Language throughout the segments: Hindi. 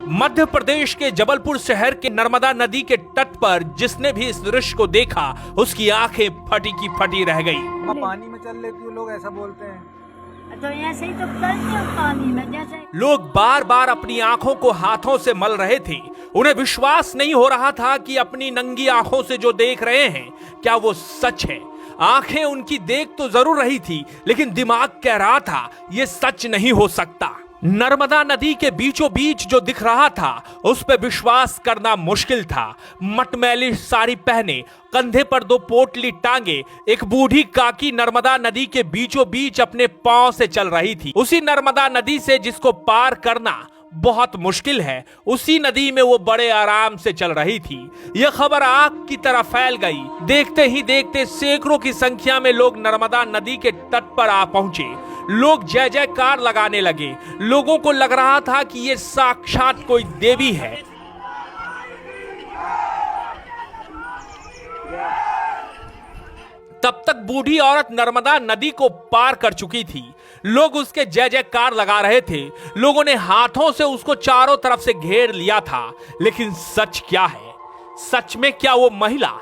मध्य प्रदेश के जबलपुर शहर के नर्मदा नदी के तट पर जिसने भी इस दृश्य को देखा उसकी आंखें फटी की फटी रह गई। पानी में चल लेती हो, लोग ऐसा बोलते हैं। तो ऐसे ही तो करते हो पानी में, जैसे लोग बार बार अपनी आंखों को हाथों से मल रहे थे। उन्हें विश्वास नहीं हो रहा था कि अपनी नंगी आंखों से जो देख रहे हैं क्या वो सच है। आंखें उनकी देख तो जरूर रही थी, लेकिन दिमाग कह रहा था ये सच नहीं हो सकता। नर्मदा नदी के बीचों बीच जो दिख रहा था उस पर विश्वास करना मुश्किल था। मटमैली साड़ी पहने, कंधे पर 2 पोटली टांगे एक बूढ़ी काकी नर्मदा नदी के बीचों बीच अपने पांव से चल रही थी। उसी नर्मदा नदी से जिसको पार करना बहुत मुश्किल है, उसी नदी में वो बड़े आराम से चल रही थी। यह खबर आग की तरह फैल गई। देखते ही देखते सैकड़ों की संख्या में लोग नर्मदा नदी के तट पर आ पहुंचे। लोग जय जयकार लगाने लगे। लोगों को लग रहा था कि ये साक्षात कोई देवी है। तब तक बूढ़ी औरत नर्मदा नदी को पार कर चुकी थी। लोग उसके जय जयकार लगा रहे थे। लोगों ने हाथों से उसको चारों तरफ से घेर लिया था। लेकिन सच क्या है? सच में क्या वो महिला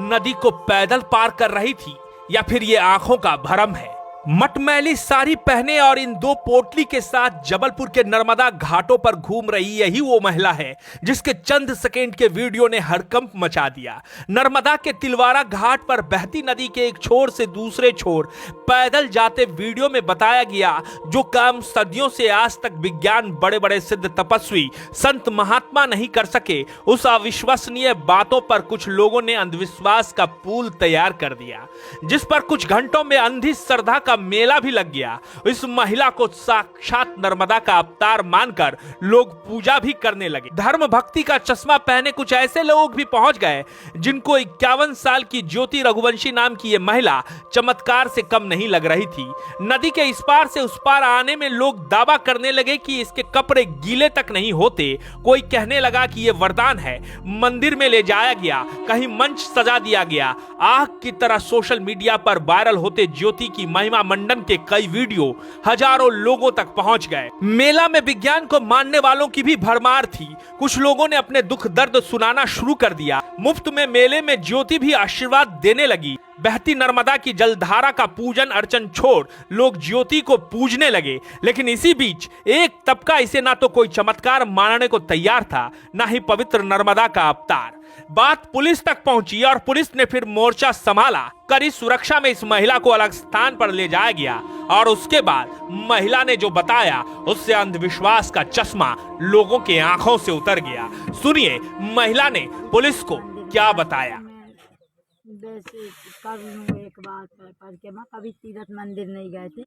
नदी को पैदल पार कर रही थी या फिर ये आंखों का भ्रम है? मटमैली साड़ी पहने और इन 2 पोटली के साथ जबलपुर के नर्मदा घाटों पर घूम रही यही वो महिला है जिसके चंद सेकेंड के वीडियो ने हड़कंप मचा दिया। नर्मदा के तिलवारा घाट पर बहती नदी के एक छोर से दूसरे छोर पैदल जाते वीडियो में बताया गया जो काम सदियों से आज तक विज्ञान, बड़े बड़े सिद्ध तपस्वी, संत महात्मा नहीं कर सके, उस अविश्वसनीय बातों पर कुछ लोगों ने अंधविश्वास का पुल तैयार कर दिया, जिस पर कुछ घंटों में अंधी श्रद्धा का मेला भी लग गया। इस महिला को साक्षात नर्मदा का अवतार मानकर लोग पूजा भी करने लगे। धर्म भक्ति का चश्मा पहने कुछ ऐसे लोग भी पहुंच गए जिनको 51 साल की ज्योति रघुवंशी नाम की यह महिला चमत्कार से कम नहीं लग रही थी। नदी के इस पार से उस पार आने में लोग दावा करने लगे कि इसके कपड़े गीले तक नहीं होते। कोई कहने लगा कि यह वरदान है, मंदिर में ले जाया गया, कहीं मंच सजा दिया गया। आग की तरह सोशल मीडिया पर वायरल होते ज्योति की महिमा मंडन के कई वीडियो हजारों लोगों तक पहुंच गए। मेला में विज्ञान को मानने वालों की भी भरमार थी। कुछ लोगों ने अपने दुख दर्द सुनाना शुरू कर दिया। मुफ्त में मेले में ज्योति भी आशीर्वाद देने लगी। बहती नर्मदा की जलधारा का पूजन अर्चन छोड़ लोग ज्योति को पूजने लगे। लेकिन इसी बीच एक तबका इसे ना तो कोई चमत्कार मानने को तैयार था, ना ही पवित्र नर्मदा का अवतार। बात पुलिस तक पहुंची और पुलिस ने फिर मोर्चा संभाला। कड़ी सुरक्षा में इस महिला को अलग स्थान पर ले जाया गया और उसके बाद महिला ने जो बताया उससे अंधविश्वास का चश्मा लोगों के आंखों से उतर गया। सुनिए महिला ने पुलिस को क्या बताया। वैसे कर लूँ एक बार पर के मैं कभी तीर्थ मंदिर नहीं गए थे।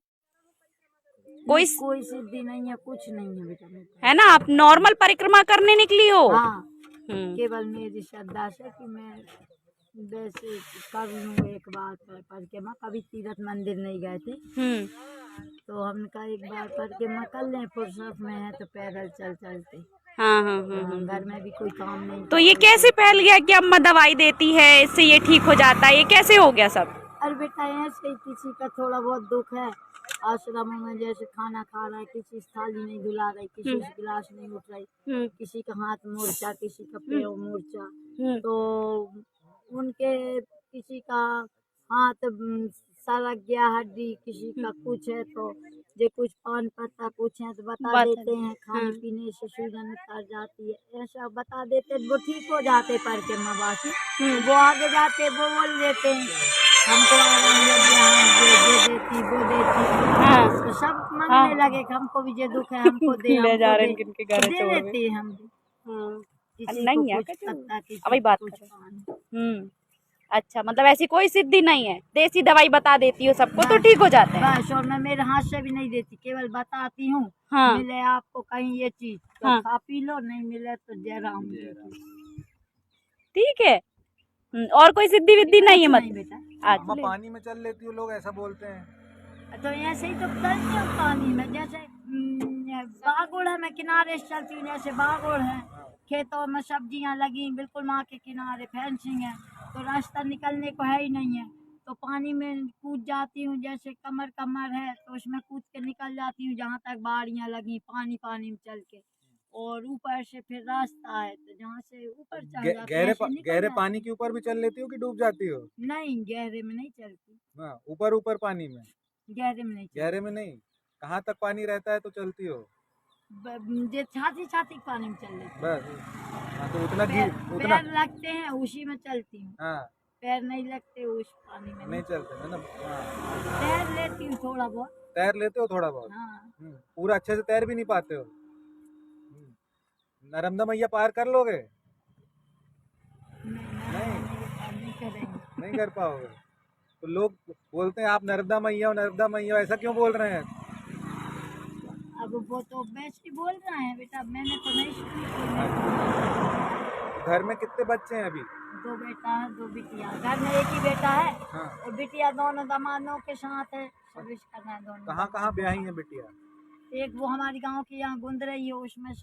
कोई सिद्धि नहीं है, कुछ नहीं है बेटा, है ना। आप नॉर्मल परिक्रमा करने निकली हो? हाँ, केवल मेरी श्रद्धा से कि मैं वैसे कर लूँ एक बार पर के मैं कभी तीर्थ मंदिर नहीं गए थे। तो हमने कहा एक बार पर के मैं कर लें, फुर्सत में है तो पैदल चलते। हाँ। घर में भी कोई काम नहीं। तो ये कैसे फैल गया कि अम्मा दवाई देती है इससे ये ठीक हो जाता है? ये कैसे हो गया सब? अरे बेटा ऐसे ही किसी का थोड़ा बहुत दुख है, आश्रम में जैसे खाना खा रहा है, किसी थाली नहीं धुला रही, किसी से गिलास नहीं उठ रही, किसी का हाथ मोर्चा, किसी का पैर मोर्चा, तो उनके किसी का हाथ सरक गया, हड्डी, किसी का कुछ है तो जो कुछ पान पत्ता कुछ है तो बता देते हैं, खाने पीने से सूजन उतर जाती है, ऐसा बता देते वो ठीक हो जाते। पर के मवासी वो आगे जाते वो बोल देते हैं हमको दे देती वो देती, तो सब मांगने लगे कि हमको भी जो दुख है हमको दे, ले जा रहे हैं दे देती है हम भी। नहीं है अभी बात कर। अच्छा, मतलब ऐसी कोई सिद्धि नहीं है, देसी दवाई बता देती हो सबको तो ठीक हो जाते हैं? बस, और मैं मेरे हाथ से भी नहीं देती, केवल बताती हूँ। मिले आपको कहीं ये चीज तो खा पी लो, नहीं मिले तो जय राम। ठीक है। और कोई सिद्धि विद्धि नहीं है? मतलब पानी में चल लेती हो, लोग ऐसा बोलते हैं। तो ऐसे ही तो करती हूँ पानी में, जैसे बागुड़ है, मैं किनारे से चलती हूँ, जैसे बागुड़ है, खेतों में सब्जियां लगी बिल्कुल माँ के किनारे, फेंसिंग है तो रास्ता निकलने को है ही नहीं है, तो पानी में कूद जाती हूँ, जैसे कमर है तो उसमें कूद के निकल जाती हूँ जहाँ तक बाड़ियाँ लगी, पानी में चल के। और ऊपर से फिर रास्ता है, तो जहाँ से ऊपर चढ़ गे- जाते गहरे हैं, पा, ऐसे निकल गहरे जाते पानी के ऊपर भी चल लेती हो कि डूब जाती हो? हैं। नहीं, गहरे में नहीं चलती, हाँ, ऊपर ऊपर पानी में? गहरे में नहीं चलती। गहरे में नहीं, कहाँ तक पानी रहता है तो चलती हो? जे छाती छाती पानी में चल लेती हूँ। बस। हाँ, तो उतना पैर उतना पैर लगते हैं उसी में चलती हूँ, हाँ, पैर नहीं लगते उस पानी में नहीं चलते है ना। हाँ, तैर लेती हूँ थोड़ा बहुत। तैर लेते हो थोड़ा बहुत? हाँ, पूरा अच्छे से तैर भी नहीं पाते हो? नर्मदा मैया पार कर लोगे? नहीं करेंगे। नहीं कर पाओगे? तो लोग बोलते हैं आप नर्मदा मैया हो, नर्मदा मैया हो, ऐसा क्यों बोल रहे हैं? अब वो तो वैसे बोल रहे हैं बेटा, मैंने तो नहीं सुनी। घर में कितने बच्चे हैं अभी? 2 बेटा है 2 बिटिया, घर में एक ही बेटा है हाँ। और बिटिया दोनों दामादों के साथ है, सर्विस करना है दोनों। कहाँ कहाँ ब्याही है बिटिया? एक वो हमारी गांव की यहाँ गुंद रही है, उसमें